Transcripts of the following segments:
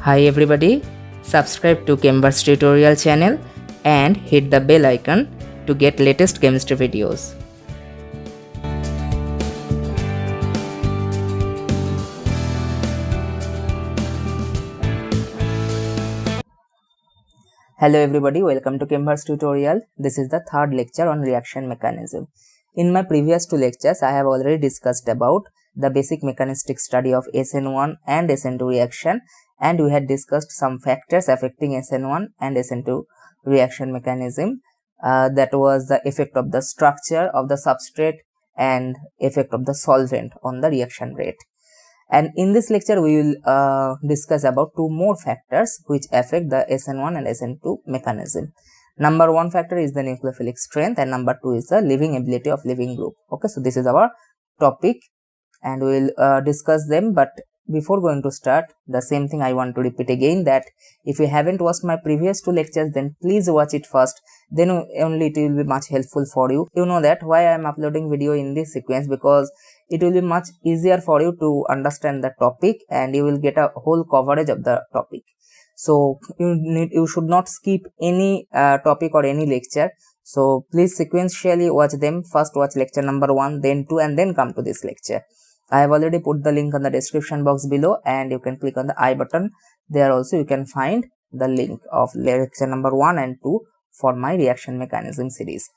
Hi everybody, subscribe to Chemverse tutorial channel and hit the bell icon to get latest chemistry videos. Hello everybody, welcome to Chemverse tutorial. This is the third lecture on reaction mechanism. In my previous two lectures, I have already discussed about the basic mechanistic study of SN1 and SN2 reaction, and we had discussed some factors affecting SN1 and SN2 reaction mechanism. That was the effect of the structure of the substrate and effect of the solvent on the reaction rate. And in this lecture, we will discuss about two more factors which affect the SN1 and SN2 mechanism. Number one factor is the nucleophilic strength, and number two is the leaving ability of leaving group. Okay, so this is our topic and we will discuss them. But before going to start, the same thing I want to repeat again, that if you haven't watched my previous two lectures, then please watch it first, then only it will be much helpful for you. You know that why I am uploading video in this sequence, because it will be much easier for you to understand the topic and you will get a whole coverage of the topic. So you should not skip any topic or any lecture. So please sequentially watch them. First watch lecture number 1, then 2, and then come to this lecture. I have already put the link on the description box below, and you can click on the I button. There also you can find the link of lecture number 1 and 2 for my reaction mechanism series.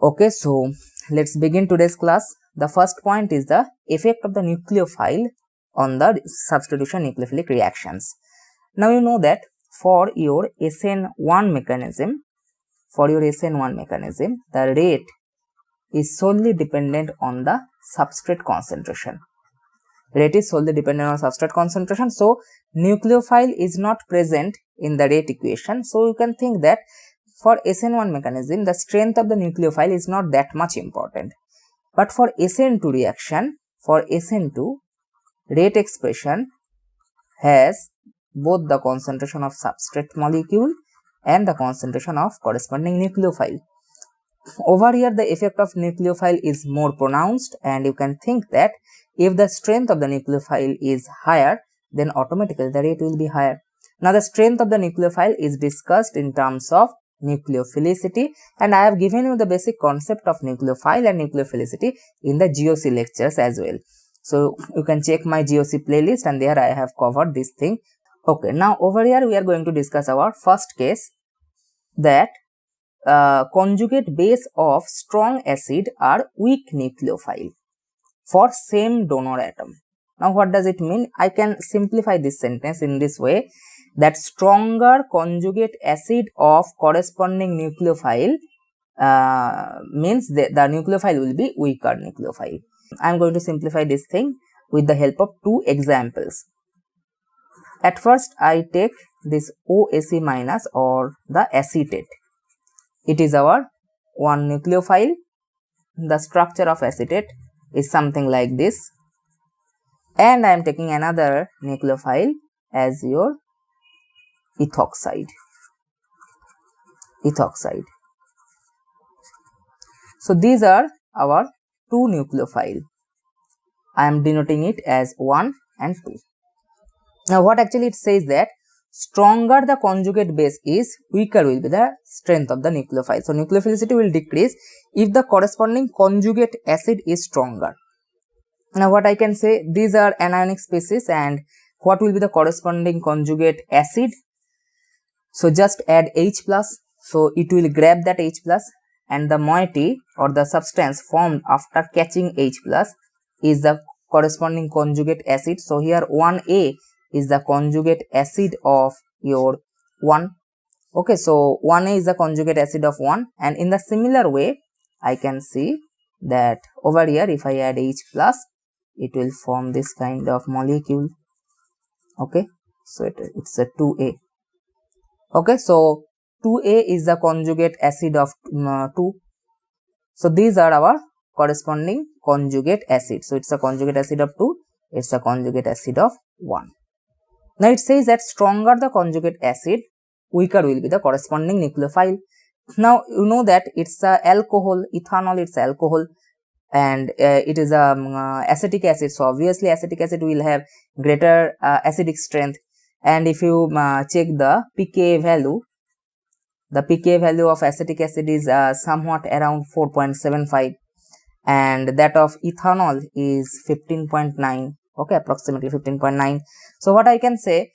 Okay, so let's begin today's class. The first point is the effect of the nucleophile on the substitution nucleophilic reactions. Now you know that for your SN1 mechanism, the rate is solely dependent on the substrate concentration. Rate is solely dependent on substrate concentration. So nucleophile is not present in the rate equation. So you can think that for SN1 mechanism, the strength of the nucleophile is not that much important. But for SN2 reaction, for SN2, rate expression has both the concentration of substrate molecule and the concentration of corresponding nucleophile. Over here, the effect of nucleophile is more pronounced, and you can think that if the strength of the nucleophile is higher, then automatically the rate will be higher. Now, the strength of the nucleophile is discussed in terms of nucleophilicity, and I have given you the basic concept of nucleophile and nucleophilicity in the GOC lectures as well. So you can check my GOC playlist, and there I have covered this thing. Okay, now over here we are going to discuss our first case, that conjugate base of strong acid are weak nucleophile for same donor atom. Now what does it mean? I can simplify this sentence in this way, that stronger conjugate acid of corresponding nucleophile means that the nucleophile will be weaker nucleophile. I am going to simplify this thing with the help of two examples. At first I take this OAC minus, or the acetate. It is our one nucleophile. The structure of acetate is something like this, and I am taking another nucleophile as your ethoxide. So these are our two nucleophile. I am denoting it as 1 and 2. Now what actually it says, that stronger the conjugate base is, weaker will be the strength of the nucleophile. So nucleophilicity will decrease if the corresponding conjugate acid is stronger. Now what I can say, these are anionic species, and what will be the corresponding conjugate acid? So just add H plus, so it will grab that H plus, and the moiety or the substance formed after catching H plus is the corresponding conjugate acid. So here 1A is the conjugate acid of your 1. Okay, so 1A is the conjugate acid of 1, and in the similar way I can see that over here if I add H plus, it will form this kind of molecule. Okay, so it's a 2A. Okay, so 2A is the conjugate acid of 2. So these are our corresponding conjugate acid. So it's a conjugate acid of 2, it's a conjugate acid of 1. Now it says that stronger the conjugate acid, weaker will be the corresponding nucleophile. Now you know that it's a alcohol, ethanol, it's alcohol, and it is a acetic acid. So obviously acetic acid will have greater acidic strength, and if you check the pKa value, the pKa value of acetic acid is somewhat around 4.75, and that of ethanol is 15.9. okay, approximately 15.9. so what I can say,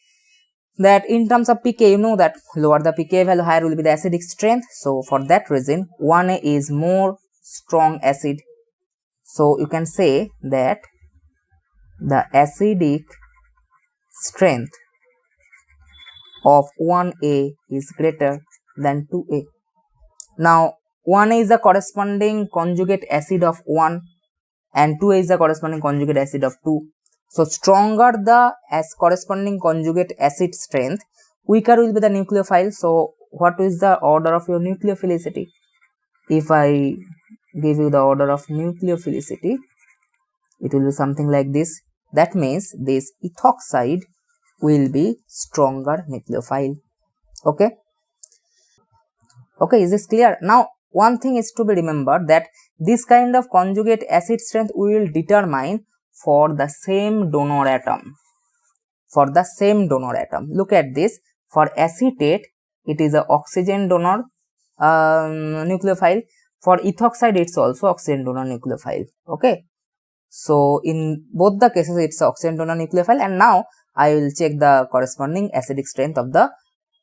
that in terms of pK, you know that lower the pKa value, higher will be the acidic strength. So for that reason 1A is more strong acid. So you can say that the acidic strength of 1A is greater than 2A. Now 1A is the corresponding conjugate acid of 1 and 2A is the corresponding conjugate acid of 2. So stronger the corresponding conjugate acid strength, weaker will be the nucleophile. So what is the order of your nucleophilicity? If I give you the order of nucleophilicity, it will be something like this. That means this ethoxide will be stronger nucleophile. Okay. Okay, is this clear? Now one thing is to be remembered, that this kind of conjugate acid strength we will determine for the same donor atom. For the same donor atom. Look at this. For acetate, it is a oxygen donor nucleophile. For ethoxide, it's also oxygen donor nucleophile. Okay. So in both the cases, it's oxygen donor nucleophile, and now I will check the corresponding acidic strength of the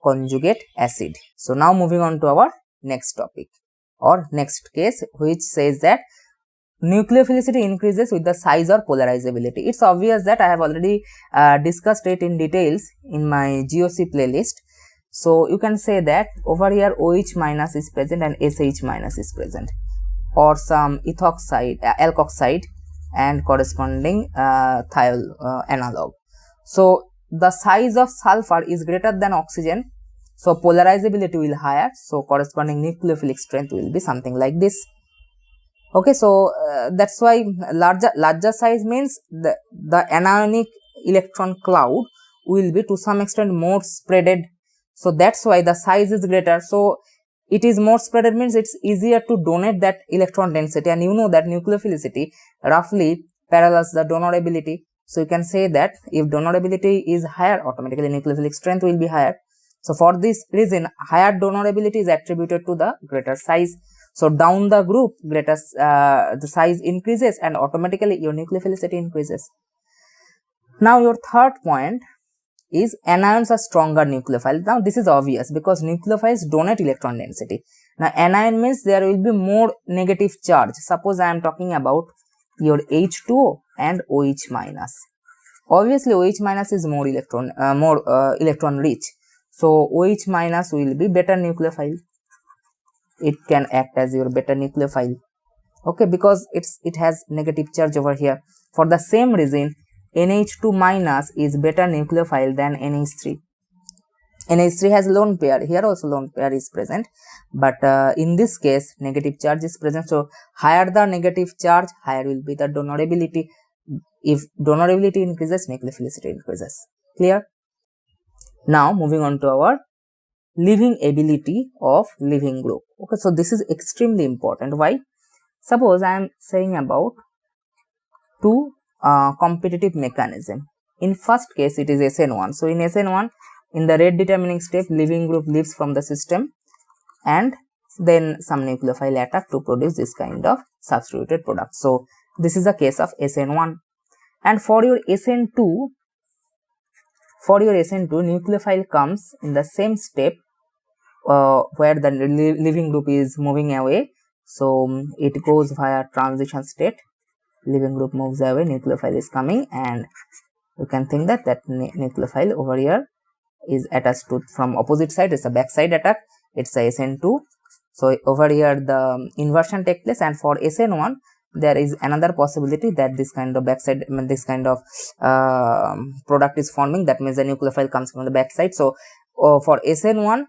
conjugate acid. So now moving on to our next topic or next case, which says that nucleophilicity increases with the size or polarizability. It's obvious that I have already discussed it in details in my GOC playlist. So you can say that over here OH minus is present and SH minus is present, or some ethoxide, alkoxide and corresponding thiol analog. So the size of sulfur is greater than oxygen, so polarizability will higher, so corresponding nucleophilic strength will be something like this. Okay, so that's why larger size means the anionic electron cloud will be to some extent more spreaded, so that's why the size is greater. So it is more spreaded means it's easier to donate that electron density, and you know that nucleophilicity roughly parallels the donor ability. So you can say that if donor ability is higher, automatically nucleophilic strength will be higher. So for this reason, higher donor ability is attributed to the greater size. So down the group, greater the size increases and automatically your nucleophilicity increases. Now your third point is anions are stronger nucleophiles. Now this is obvious because nucleophiles donate electron density. Now anion means there will be more negative charge. Suppose I am talking about your H2O and OH minus. Obviously OH minus is more electron rich. So OH minus will be better nucleophile. It can act as your better nucleophile. Okay, because it has negative charge over here. For the same reason, NH2 minus is better nucleophile than NH3. NH3 has lone pair, here also lone pair is present, but in this case negative charge is present. So higher the negative charge, higher will be the donorability. If donorability increases, nucleophilicity increases. Clear? Now moving on to our leaving ability of leaving group. Okay, so this is extremely important. Why? Suppose I am saying about two competitive mechanism. In first case it is SN1. So in SN1, in the rate determining step, leaving group leaves from the system and then some nucleophile attack to produce this kind of substituted product. So this is the case of SN1. And for your SN2, nucleophile comes in the same step where the leaving group is moving away. So it goes via transition state, leaving group moves away, nucleophile is coming, and you can think that nucleophile over here is attached to from opposite side. It's a backside attack, it's a SN2. So over here the inversion takes place, and for SN1 there is another possibility that this kind of backside, this kind of product is forming. That means the nucleophile comes from the backside. So for SN1,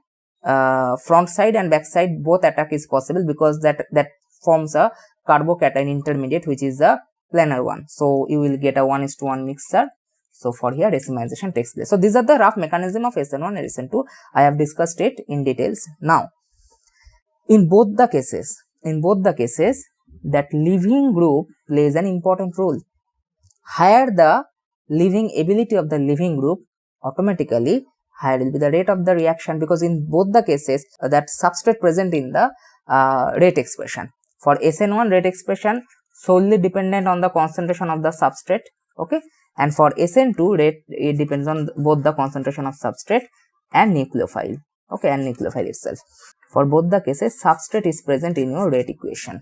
front side and back side both attack is possible, because that forms a carbocation intermediate, which is a planar one. So you will get a 1:1 mixture. So for here racemization takes place. So these are the rough mechanism of SN1 and SN2. I have discussed it in details. Now in both the cases, that leaving group plays an important role. Higher the leaving ability of the leaving group, automatically higher will be the rate of the reaction, because in both the cases that substrate present in the rate expression. For SN1 rate expression solely dependent on the concentration of the substrate, okay, and for SN2 rate it depends on both the concentration of substrate and nucleophile, okay, and nucleophile itself. For both the cases substrate is present in your rate equation.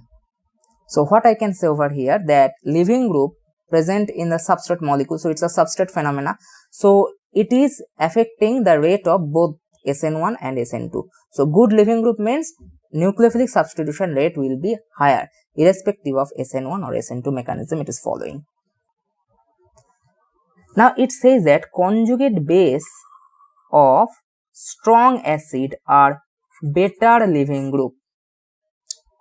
So what I can say over here, that leaving group present in the substrate molecule, so it's a substrate phenomena, so it is affecting the rate of both SN1 and SN2. So good leaving group means nucleophilic substitution rate will be higher irrespective of SN1 or SN2 mechanism it is following. Now it says that conjugate base of strong acid are better leaving group.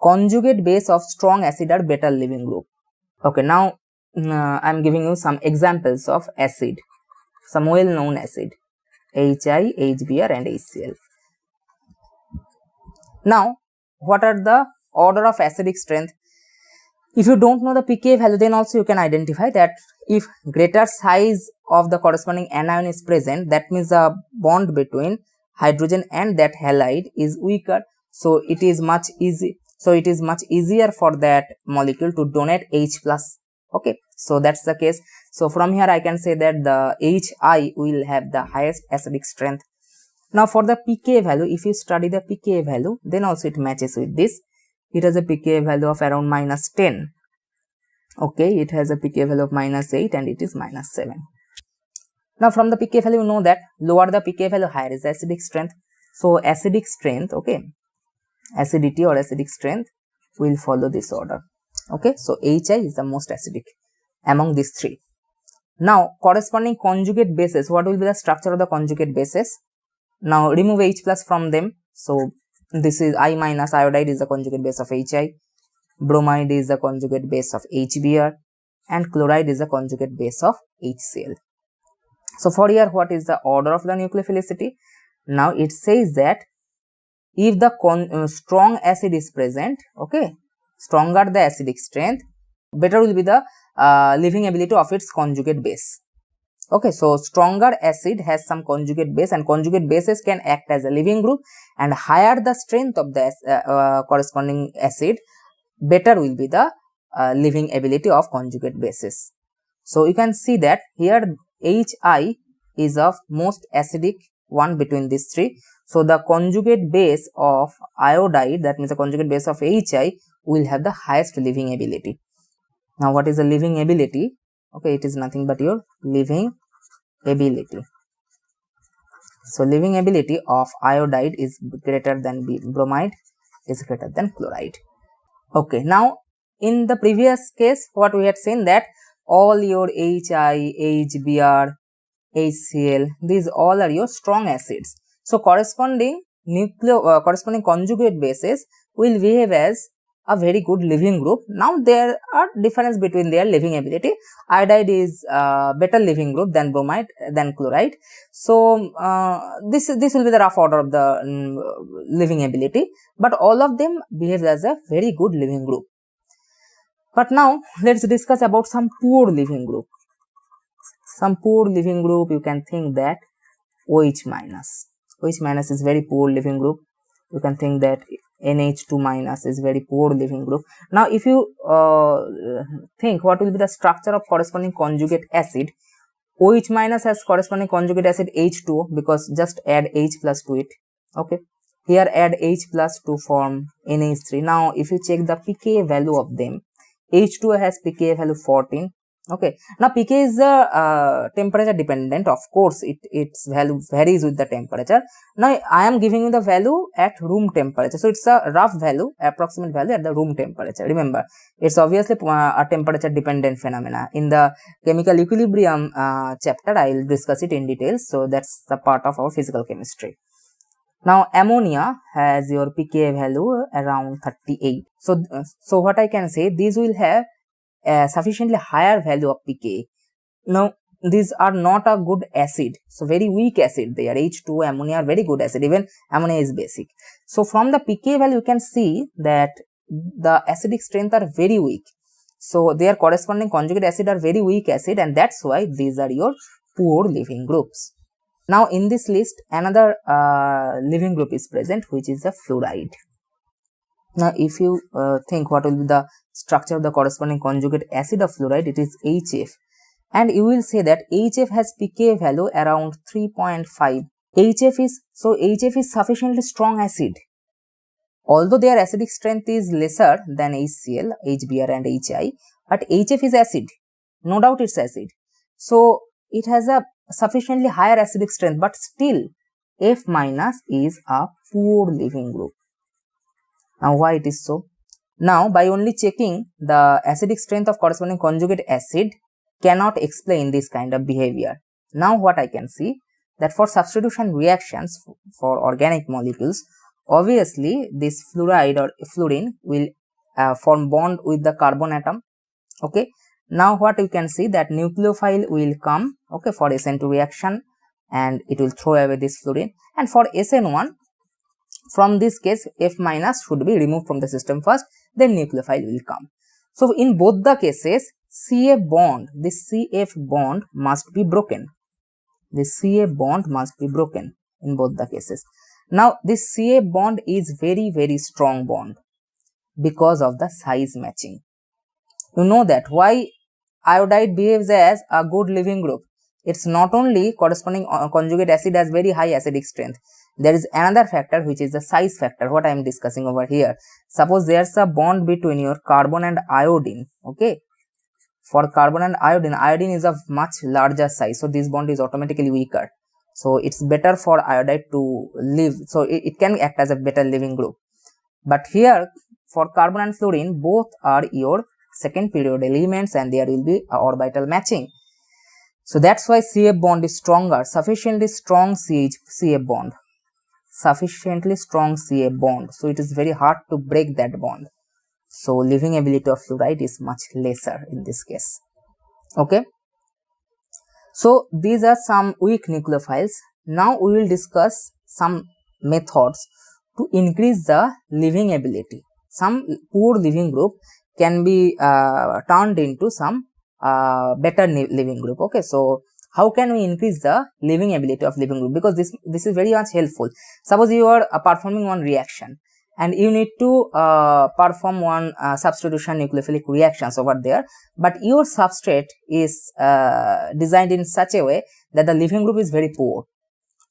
Conjugate base of strong acid are better leaving group. Okay, now I am giving you some examples of acid, some well known acid, HI, HBr and HCl. Now what are the order of acidic strength? If you don't know the pKa value, then also you can identify that if greater size of the corresponding anion is present, that means the bond between hydrogen and that halide is weaker, so it is much easier for that molecule to donate H plus, okay, so that's the case. So from here I can say that the HI will have the highest acidic strength. Now for the pKa value, if you study the pKa value, then also it matches with this. It has a pKa value of around -10, okay, it has a pKa value of -8 and it is -7. Now from the pKa value you know that lower the pKa value, higher is the acidic strength. So acidic strength, okay, acidity or acidic strength will follow this order, okay. So HI is the most acidic among these three. Now corresponding conjugate bases, what will be the structure of the conjugate bases? Now remove H plus from them, so this is I minus, iodide is the conjugate base of HI, bromide is the conjugate base of HBr and chloride is the conjugate base of HCl. So for here what is the order of the nucleophilicity? Now it says that if the strong acid is present, okay, stronger the acidic strength, better will be the leaving ability of its conjugate base. Okay, so stronger acid has some conjugate base and conjugate bases can act as a leaving group, and higher the strength of the corresponding acid, better will be the leaving ability of conjugate bases. So you can see that here HI is of most acidic one between these three. So the conjugate base of iodide, that means the conjugate base of HI, will have the highest leaving ability. Now what is the leaving ability? Okay, it is nothing but your leaving ability. So leaving ability of iodide is greater than bromide is greater than chloride. Okay, now in the previous case what we had seen that all your HI, HBr, HCl, these all are your strong acids. So corresponding conjugate bases will behave as a very good leaving group. Now there are difference between their leaving ability. Iodide is better leaving group than bromide than chloride. So this will be the rough order of the leaving ability, but all of them behave as a very good leaving group. But now let's discuss about some poor leaving group. Some poor leaving group, you can think that OH minus. OH minus is very poor leaving group. You can think that NH2 minus is very poor leaving group. Now if you think what will be the structure of corresponding conjugate acid, OH minus has corresponding conjugate acid H2O, because just add H plus to it, okay. Here add H plus to form NH3. Now if you check the pKa value of them, H2O has pKa value 14, okay. Now pKa is temperature dependent, of course its value varies with the temperature. Now I am giving you the value at room temperature, so it's a rough value, approximate value at the room temperature. Remember, it's obviously a temperature dependent phenomena. In the chemical equilibrium chapter I will discuss it in detail, so that's the part of our physical chemistry. Now ammonia has your pKa value around 38. So what I can say, these will have a sufficiently higher value of pKa. Now these are not a good acid, so very weak acid. They are H2O, ammonia are very good acid, even ammonia is basic. So from the pKa value you can see that the acidic strength are very weak. So their corresponding conjugate acid are very weak acid, and that's why these are your poor leaving groups. Now in this list another leaving group is present, which is the fluoride. Now if you think what will be the structure of the corresponding conjugate acid of fluoride, it is HF, and you will say that HF has pK value around 3.5. HF is sufficiently strong acid. Although their acidic strength is lesser than HCl, HBr and HI, but HF is acid. No doubt it's acid. So it has a sufficiently higher acidic strength, but still F minus is a poor leaving group. Now why it is so? Now by only checking the acidic strength of corresponding conjugate acid cannot explain this kind of behavior. Now what I can see, that for substitution reactions for organic molecules, obviously this fluoride or fluorine will form bond with the carbon atom. Okay, now what you can see, that nucleophile will come, okay, for SN2 reaction, and it will throw away this fluorine, and for SN1, from this case F minus should be removed from the system first, then nucleophile will come. So in both the cases, CF bond, this CF bond must be broken. This CF bond must be broken in both the cases. Now this CF bond is very strong bond because of the size matching. You know that why iodide behaves as a good leaving group. It's not only corresponding conjugate acid has very high acidic strength. There is another factor, which is the size factor, what I am discussing over here. Suppose there's a bond between your carbon and iodine. Okay, for carbon and iodine is of much larger size, so this bond is automatically weaker. So it's better for iodide to live, so it can act as a better leaving group. But here for carbon and fluorine, both are your second period elements, and there will be a orbital matching. So that's why CF bond is stronger, sufficiently strong CF bond. Sufficiently strong CF bond. So it is very hard to break that bond. So leaving ability of fluoride is much lesser in this case. Okay. So these are some weak nucleophiles. Now we will discuss some methods to increase the leaving ability. Some poor leaving group can be turned into some better leaving group. Okay, so how can we increase the leaving ability of leaving group? Because this is very much helpful. Suppose you are performing one reaction and you need to perform one substitution nucleophilic reactions over there, but your substrate is designed in such a way that the leaving group is very poor.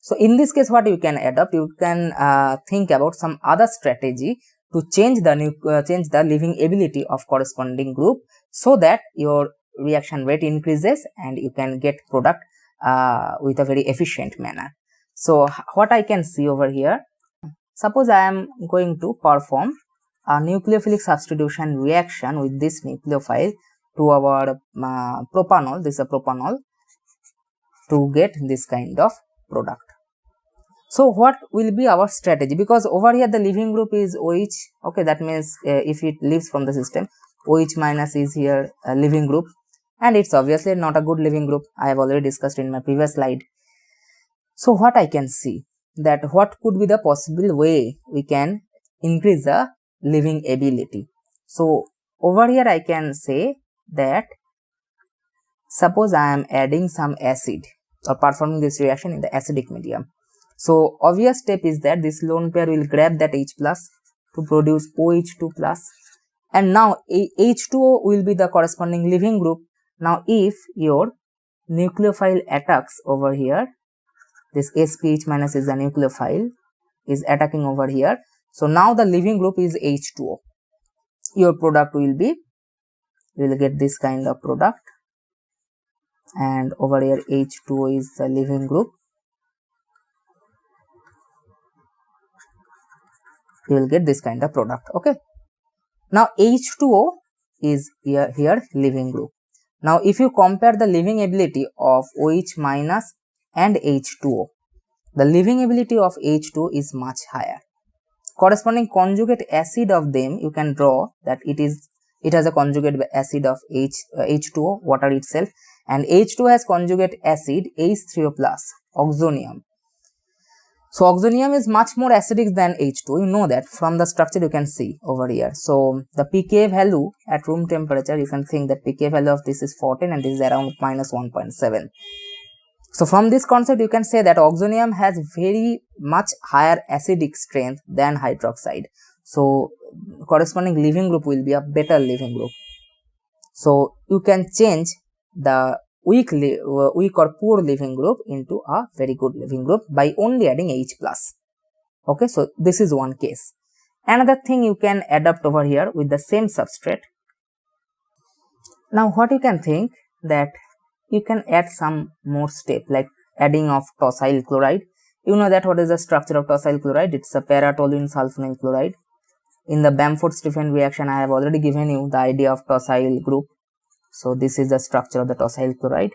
So in this case, what you can adopt, you can think about some other strategy to change the leaving ability of corresponding group, so that your reaction rate increases and you can get product with a very efficient manner. So what I can see over here, suppose I am going to perform a nucleophilic substitution reaction with this nucleophile to our propanol, this is a propanol, to get this kind of product. So what will be our strategy? Because over here the leaving group is OH, okay, that means if it leaves from the system, OH minus is here a leaving group, and it's obviously not a good leaving group. I have already discussed in my previous slide. So what I can see, that what could be the possible way we can increase the leaving ability. So over here I can say that suppose I am adding some acid or performing this reaction in the acidic medium. So obvious step is that this lone pair will grab that H plus to produce OH2 plus, and now H2O will be the corresponding leaving group. Now if your nucleophile attacks over here, this SPH minus is a nucleophile, is attacking over here. So now the leaving group is H2O. Your product will be, you will get this kind of product, and over here H2O is the leaving group. You will get this kind of product. Okay. Now H2O is here leaving group. Now if you compare the leaving ability of OH minus and H2O, the leaving ability of H2O is much higher. Corresponding conjugate acid of them, you can draw that it has a conjugate acid of H2O, water itself, and H2O has conjugate acid H3O plus, oxonium. So oxonium is much more acidic than H2O, you know that from the structure you can see over here. So the pK value at room temperature, you can think that pK value of this is 14 and this is around minus 1.7. So from this concept you can say that oxonium has very much higher acidic strength than hydroxide. So corresponding leaving group will be a better leaving group. So you can change the weak or poor leaving group into a very good leaving group by only adding H plus. Okay, so this is one case. Another thing you can adapt over here with the same substrate. Now what you can think that you can add some more step like adding of tosyl chloride. You know that what is the structure of tosyl chloride? It's a para-toluene sulfonyl chloride. In the Bamford-Stephen reaction, I have already given you the idea of tosyl group. So this is the structure of the tosyl chloride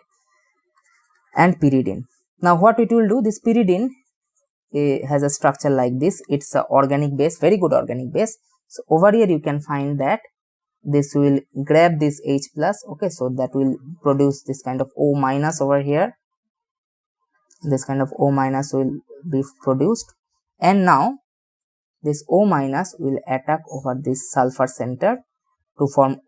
and pyridine. Now what it will do, this pyridine has a structure like this. It's a organic base, very good organic base. So over here you can find that this will grab this H plus. Okay, so that will produce this kind of O minus over here. This kind of O minus will be produced, and now this O minus will attack over this sulfur center to form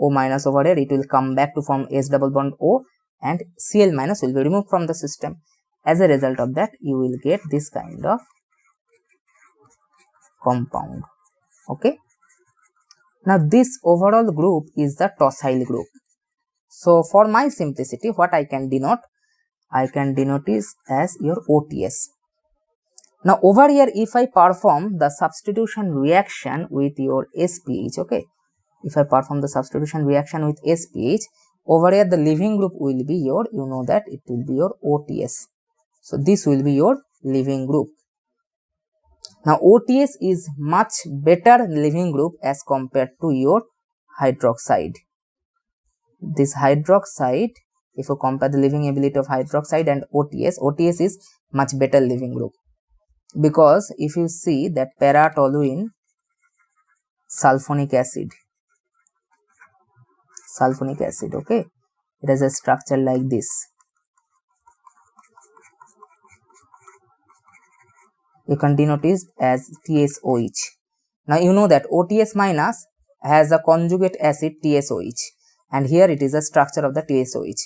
O minus over here. It will come back to form S double bond O, and Cl minus will be removed from the system. As a result of that, you will get this kind of compound. Okay. Now this overall group is the tosyl group. So for my simplicity, what I can denote is as your OTS. Now over here, if I perform the substitution reaction with your SPH, okay, if I perform the substitution reaction with SPH, over here the leaving group will be your, you know that it will be your OTS. So this will be your leaving group. Now OTS is much better leaving group as compared to your hydroxide. This hydroxide, if you compare the leaving ability of hydroxide and OTS, OTS is much better leaving group, because if you see that para-toluene sulfonic acid, okay, it has a structure like this. You can denote it as TSOH. Now you know that OTS minus has a conjugate acid TSOH, and here it is a structure of the TSOH.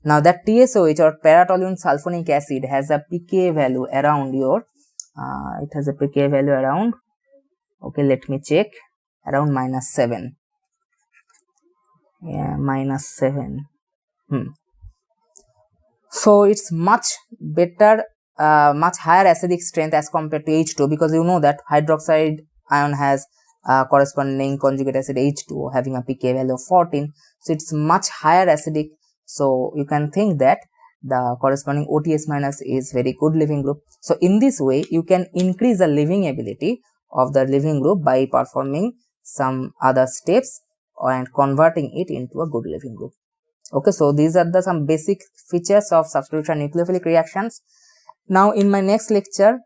Now that TSOH or para-toluene sulfonic acid has a pK value around your, it has a pK value around, okay, let me check, around -7. Yeah, -7. So it's much better, much higher acidic strength as compared to H2, because you know that hydroxide ion has corresponding conjugate acid H2 having a pK value of 14. So it's much higher acidic. So you can think that the corresponding OTS minus is very good leaving group. So in this way you can increase the leaving ability of the leaving group by performing some other steps and converting it into a good leaving group. Okay, so these are the some basic features of substitution nucleophilic reactions. Now in my next lecture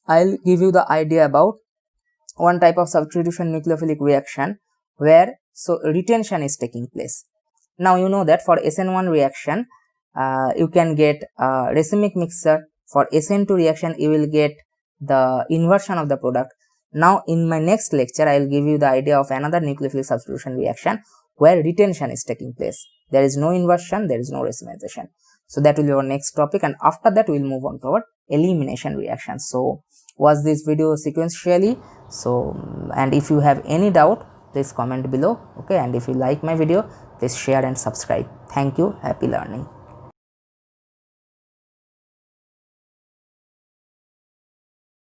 I'll give you the idea about one type of substitution nucleophilic reaction where retention is taking place. Now you know that for SN1 reaction you can get racemic mixture. For SN2 reaction you will get the inversion of the product. Now in my next lecture I will give you the idea of another nucleophilic substitution reaction where retention is taking place. There is no inversion, there is no racemization. So that will be our next topic, and after that we will move on to our elimination reaction. So watch this video sequentially. So and if you have any doubt, please comment below. Okay, and if you like my video, please share and subscribe. Thank you. Happy learning.